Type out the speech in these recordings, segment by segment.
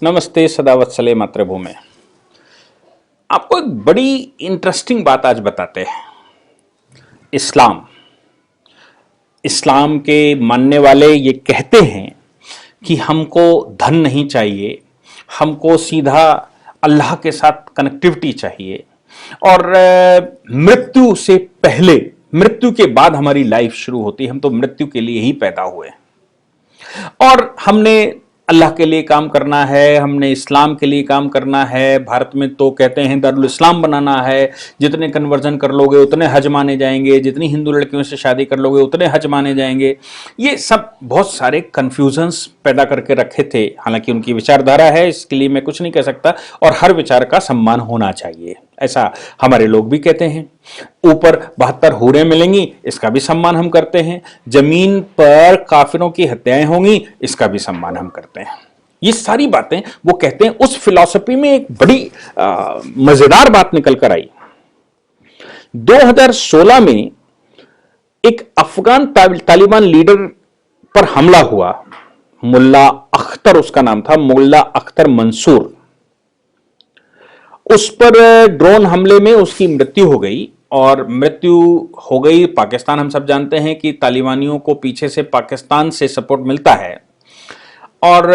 नमस्ते सदावत्सले मातृभूमि। आपको एक बड़ी इंटरेस्टिंग बात आज बताते हैं। इस्लाम इस्लाम के मानने वाले ये कहते हैं कि हमको धन नहीं चाहिए, हमको सीधा अल्लाह के साथ कनेक्टिविटी चाहिए और मृत्यु से पहले, मृत्यु के बाद हमारी लाइफ शुरू होती है। हम तो मृत्यु के लिए ही पैदा हुए और हमने अल्लाह के लिए काम करना है, हमने इस्लाम के लिए काम करना है। भारत में तो कहते हैं दारुल इस्लाम बनाना है, जितने कन्वर्जन कर लोगे उतने हज माने जाएंगे, जितनी हिंदू लड़कियों से शादी कर लोगे उतने हज माने जाएंगे। ये सब बहुत सारे कन्फ्यूजन्स पैदा करके रखे थे। हालांकि उनकी विचारधारा है, इसके लिए मैं कुछ नहीं कह सकता और हर विचार का सम्मान होना चाहिए, ऐसा हमारे लोग भी कहते हैं। ऊपर 72 हूरें मिलेंगी, इसका भी सम्मान हम करते हैं। जमीन पर काफिरों की हत्याएं होंगी, इसका भी सम्मान हम करते हैं। ये सारी बातें वो कहते हैं। उस फिलॉसफी में एक बड़ी मजेदार बात निकल कर आई। 2016 में एक अफगान तालिबान लीडर पर हमला हुआ। मुल्ला अख्तर उसका नाम था, मुल्ला अख्तर मंसूर। उस पर ड्रोन हमले में उसकी मृत्यु हो गई और मृत्यु हो गई। पाकिस्तान, हम सब जानते हैं कि तालिबानियों को पीछे से पाकिस्तान से सपोर्ट मिलता है और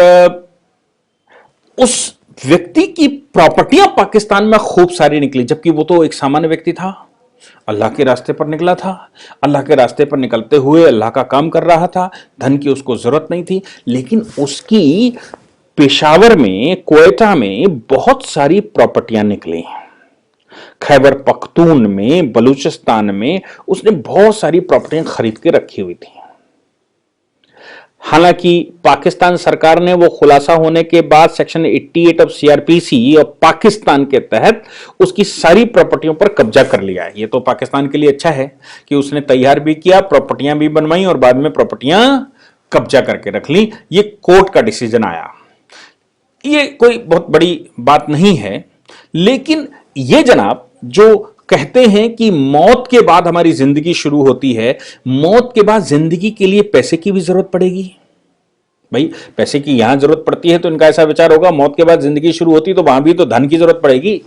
उस व्यक्ति की प्रॉपर्टियां पाकिस्तान में खूब सारी निकली, जबकि वो तो एक सामान्य व्यक्ति था, अल्लाह के रास्ते पर निकला था। अल्लाह के रास्ते पर निकलते हुए अल्लाह का काम कर रहा था, धन की उसको जरूरत नहीं थी। लेकिन उसकी पेशावर में, क्वेटा में बहुत सारी प्रॉपर्टियां निकली। खैबर पख्तून में, बलूचिस्तान में उसने बहुत सारी प्रॉपर्टियां खरीद के रखी हुई थी। हालांकि पाकिस्तान सरकार ने वो खुलासा होने के बाद सेक्शन 88 ऑफ सीआरपीसी और पाकिस्तान के तहत उसकी सारी प्रॉपर्टियों पर कब्जा कर लिया है। ये तो पाकिस्तान के लिए अच्छा है कि उसने तैयार भी किया, प्रॉपर्टियां भी बनवाई और बाद में प्रॉपर्टियां कब्जा करके रख ली। ये कोर्ट का डिसीजन आया। ये कोई बहुत बड़ी बात नहीं है, लेकिन ये जनाब जो कहते हैं कि मौत के बाद हमारी जिंदगी शुरू होती है, मौत के बाद जिंदगी के लिए पैसे की भी जरूरत पड़ेगी। भाई पैसे की यहां जरूरत पड़ती है तो इनका ऐसा विचार होगा, मौत के बाद जिंदगी शुरू होती तो वहां भी तो धन की जरूरत पड़ेगी।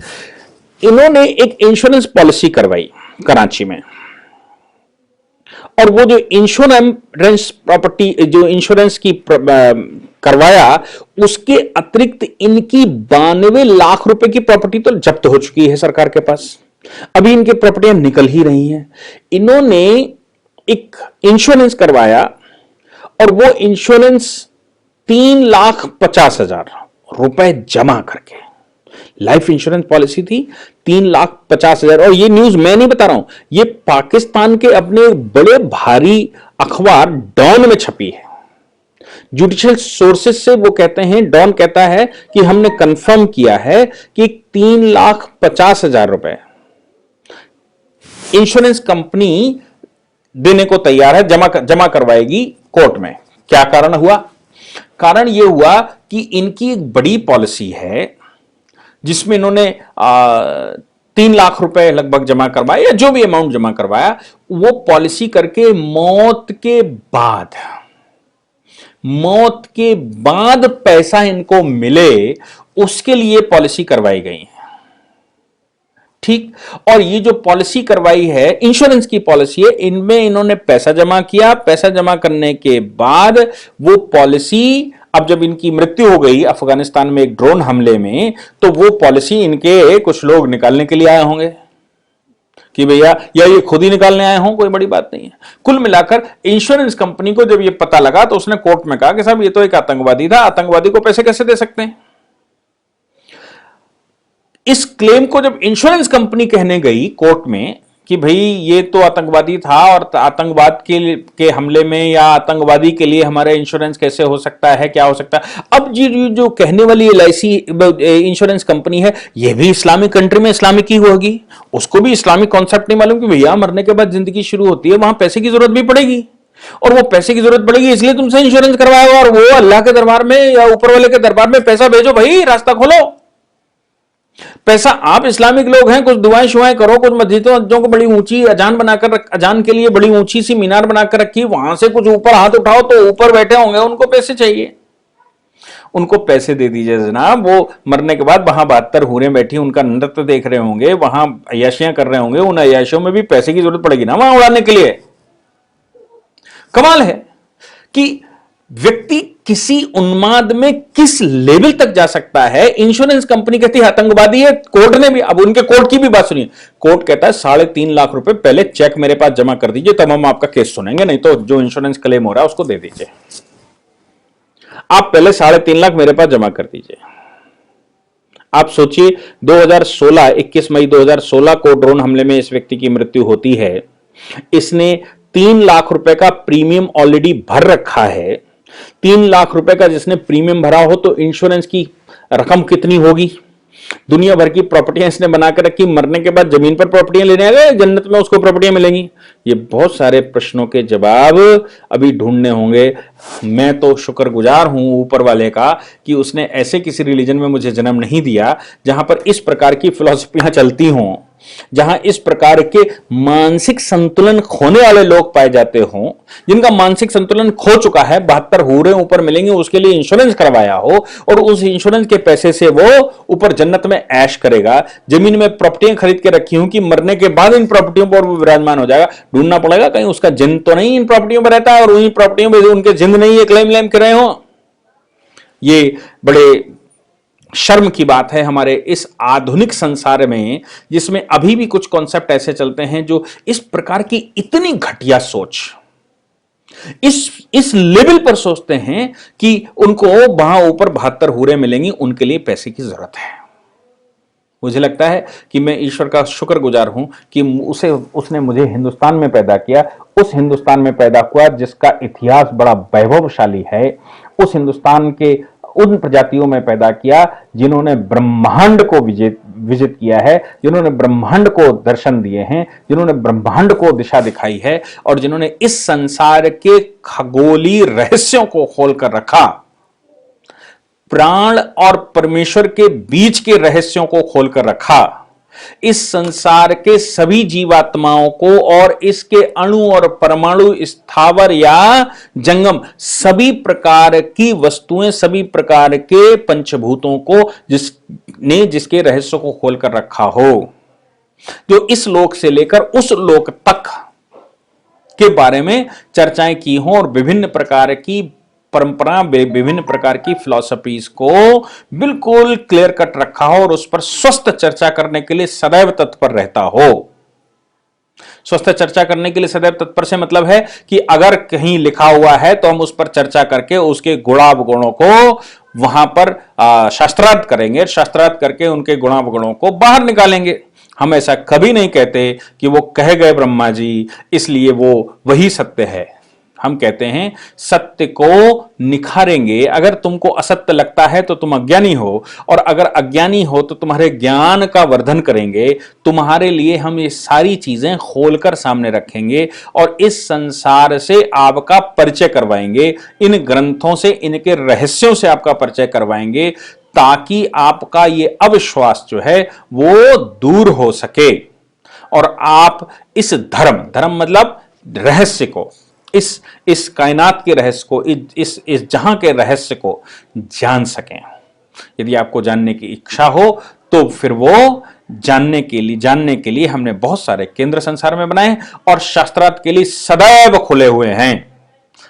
इन्होंने एक इंश्योरेंस पॉलिसी करवाई कराची में और वो जो इंश्योरेंस प्रॉपर्टी, जो इंश्योरेंस की करवाया, उसके अतिरिक्त इनकी 92 लाख रुपए की प्रॉपर्टी तो जब्त हो चुकी है सरकार के पास। अभी इनकी प्रॉपर्टियां निकल ही रही हैं। इन्होंने एक इंश्योरेंस करवाया और वो इंश्योरेंस 3,50,000 रुपए जमा करके, लाइफ इंश्योरेंस पॉलिसी थी 3,50,000। और ये न्यूज मैं नहीं बता रहा हूं, ये पाकिस्तान के अपने बड़े भारी अखबार डॉन में छपी है। जुडिशियल सोर्सेस से वो कहते हैं, डॉन कहता है कि हमने कंफर्म किया है कि 3,50,000 रुपए इंश्योरेंस कंपनी देने को तैयार है, जमा करवाएगी कोर्ट में। क्या कारण हुआ? कारण यह हुआ कि इनकी एक बड़ी पॉलिसी है जिसमें इन्होंने 3 लाख रुपए लगभग जमा करवाए या जो भी अमाउंट जमा करवाया, वो पॉलिसी करके मौत के बाद पैसा इनको मिले, उसके लिए पॉलिसी करवाई गई है। ठीक। और ये जो पॉलिसी करवाई है, इंश्योरेंस की पॉलिसी है, इनमें इन्होंने पैसा जमा किया। पैसा जमा करने के बाद वो पॉलिसी, अब जब इनकी मृत्यु हो गई अफगानिस्तान में एक ड्रोन हमले में, तो वो पॉलिसी इनके कुछ लोग निकालने के लिए आए होंगे कि भैया, या ये खुद ही निकालने आए हों, कोई बड़ी बात नहीं है। कुल मिलाकर इंश्योरेंस कंपनी को जब ये पता लगा तो उसने कोर्ट में कहा कि साहब ये तो एक आतंकवादी था, आतंकवादी को पैसे कैसे दे सकते हैं। इस क्लेम को जब इंश्योरेंस कंपनी कहने गई कोर्ट में कि भाई ये तो आतंकवादी था और आतंकवाद के हमले में या आतंकवादी के लिए हमारा इंश्योरेंस कैसे हो सकता है, क्या हो सकता है। अब जो कहने वाली LIC इंश्योरेंस कंपनी है, ये भी इस्लामिक कंट्री में इस्लामिक ही होगी, उसको भी इस्लामिक कॉन्सेप्ट नहीं मालूम कि भैया मरने के बाद जिंदगी शुरू होती है, वहां पैसे की जरूरत भी पड़ेगी और वो पैसे की जरूरत पड़ेगी इसलिए तुमसे इंश्योरेंस करवाएगा। और वो अल्लाह के दरबार में या ऊपर वाले के दरबार में पैसा भेजो, भाई रास्ता खोलो। पैसा, आप इस्लामिक लोग हैं, कुछ दुआएं शुआएं करो, कुछ मस्जिदों को बड़ी ऊंची अजान के लिए बड़ी ऊंची सी मीनार बनाकर रखी, वहां से कुछ ऊपर हाथ उठाओ तो ऊपर बैठे होंगे, उनको पैसे चाहिए। उनको पैसे दे दीजिए जनाब। वो मरने के बाद वहां 72 हूरें बैठी उनका नृत्य देख रहे होंगे, वहां अय्याशियां कर रहे होंगे, उन अय्याशियों में भी पैसे की जरूरत पड़ेगी ना वहां उड़ाने के लिए। कमाल है कि व्यक्ति किसी उन्माद में किस लेवल तक जा सकता है। इंश्योरेंस कंपनी कहती है आतंकवादी है, कोर्ट ने भी, अब उनके कोर्ट की भी बात सुनिए, कोर्ट कहता है 3.5 लाख रुपए पहले चेक मेरे पास जमा कर दीजिए, तब हम आपका केस सुनेंगे, नहीं तो जो इंश्योरेंस क्लेम हो रहा है उसको दे दीजिए। आप पहले 3.5 लाख मेरे पास जमा कर दीजिए। आप सोचिए 2016 21 मई 2016 को ड्रोन हमले में इस व्यक्ति की मृत्यु होती है। इसने 3 लाख रुपए का प्रीमियम ऑलरेडी भर रखा है। 3 लाख रुपए का जिसने प्रीमियम भरा हो तो इंश्योरेंस की रकम कितनी होगी? दुनिया भर की प्रॉपर्टियां इसने बनाकर रखी, मरने के बाद जमीन पर प्रॉपर्टियां लेने आ गए, जन्नत में उसको प्रॉपर्टियां मिलेंगी? ये बहुत सारे प्रश्नों के जवाब अभी ढूंढने होंगे। मैं तो शुक्रगुजार हूं ऊपर वाले का कि उसने ऐसे किसी रिलीजन में मुझे जन्म नहीं दिया जहां पर इस प्रकार की फिलॉसफियां चलती हों, जहां इस प्रकार के मानसिक संतुलन खोने वाले लोग पाए जाते हों, जिनका मानसिक संतुलन खो चुका है, 72 हूरें ऊपर मिलेंगे उसके लिए इंश्योरेंस करवाया हो और उस इंश्योरेंस के पैसे से वो ऊपर जन्नत में ऐश करेगा। जमीन में प्रॉपर्टियां खरीद के रखी हूं कि मरने के बाद इन प्रॉपर्टियों पर वो विराजमान हो जाएगा। ढूंढना पड़ेगा कहीं उसका जिन तो नहीं इन प्रॉपर्टियों पर रहता है और उन्हीं प्रॉपर्टियों में उनके जिंद नहीं है, क्लेम कर रहे हो। ये बड़े शर्म की बात है हमारे इस आधुनिक संसार में, जिसमें अभी भी कुछ कॉन्सेप्ट ऐसे चलते हैं जो इस प्रकार की इतनी घटिया सोच, इस लेवल पर सोचते हैं कि उनको वहां ऊपर 72 हूरें मिलेंगी, उनके लिए पैसे की जरूरत है। मुझे लगता है कि मैं ईश्वर का शुक्रगुजार हूं कि उसने मुझे हिंदुस्तान में पैदा किया, उस हिंदुस्तान में पैदा हुआ जिसका इतिहास बड़ा वैभवशाली है, उस हिंदुस्तान के उन प्रजातियों में पैदा किया जिन्होंने ब्रह्मांड को विजित किया है, जिन्होंने ब्रह्मांड को दर्शन दिए हैं, जिन्होंने ब्रह्मांड को दिशा दिखाई है और जिन्होंने इस संसार के खगोलीय रहस्यों को खोलकर रखा, प्राण और परमेश्वर के बीच के रहस्यों को खोलकर रखा, इस संसार के सभी जीवात्माओं को और इसके अणु और परमाणु, स्थावर या जंगम, सभी प्रकार की वस्तुएं, सभी प्रकार के पंचभूतों को जिसके रहस्यों को खोलकर रखा हो, जो इस लोक से लेकर उस लोक तक के बारे में चर्चाएं की हों और विभिन्न प्रकार की परंपरा, विभिन्न प्रकार की फिलॉसफीज को बिल्कुल क्लियर कट रखा हो और उस पर स्वस्थ चर्चा करने के लिए सदैव तत्पर रहता हो। स्वस्थ चर्चा करने के लिए सदैव तत्पर से मतलब है कि अगर कहीं लिखा हुआ है तो हम उस पर चर्चा करके उसके गुणावगुणों को वहां पर शास्त्रार्थ करेंगे, शास्त्रार्थ करके उनके गुणावगुणों को बाहर निकालेंगे। हम ऐसा कभी नहीं कहते कि वो कह गए ब्रह्मा जी इसलिए वो वही सत्य है। हम कहते हैं सत्य को निखारेंगे। अगर तुमको असत्य लगता है तो तुम अज्ञानी हो, और अगर अज्ञानी हो तो तुम्हारे ज्ञान का वर्धन करेंगे। तुम्हारे लिए हम ये सारी चीजें खोलकर सामने रखेंगे और इस संसार से आपका परिचय करवाएंगे, इन ग्रंथों से, इनके रहस्यों से आपका परिचय करवाएंगे, ताकि आपका ये अविश्वास जो है वो दूर हो सके और आप इस धर्म मतलब रहस्य को, इस कायनात के रहस्य को, इस जहां के रहस्य को जान सकें। यदि आपको जानने की इच्छा हो तो फिर वो जानने के लिए हमने बहुत सारे केंद्र संसार में बनाए और शास्त्रार्थ के लिए सदैव खुले हुए हैं।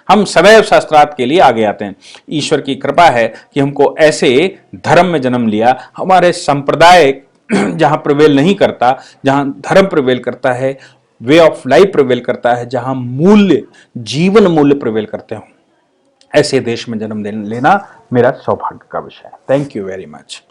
हम सदैव शास्त्रार्थ के लिए आगे आते हैं। ईश्वर की कृपा है कि हमको ऐसे धर्म में जन्म लिया। हमारे संप्रदाय जहां प्रिवेल नहीं करता, जहां धर्म प्रिवेल करता है, वे ऑफ लाइफ प्रिवेल करता है, जहां मूल्य, जीवन मूल्य प्रिवेल करते हो, ऐसे देश में जन्म लेना मेरा सौभाग्य का विषय है। Thank you very much.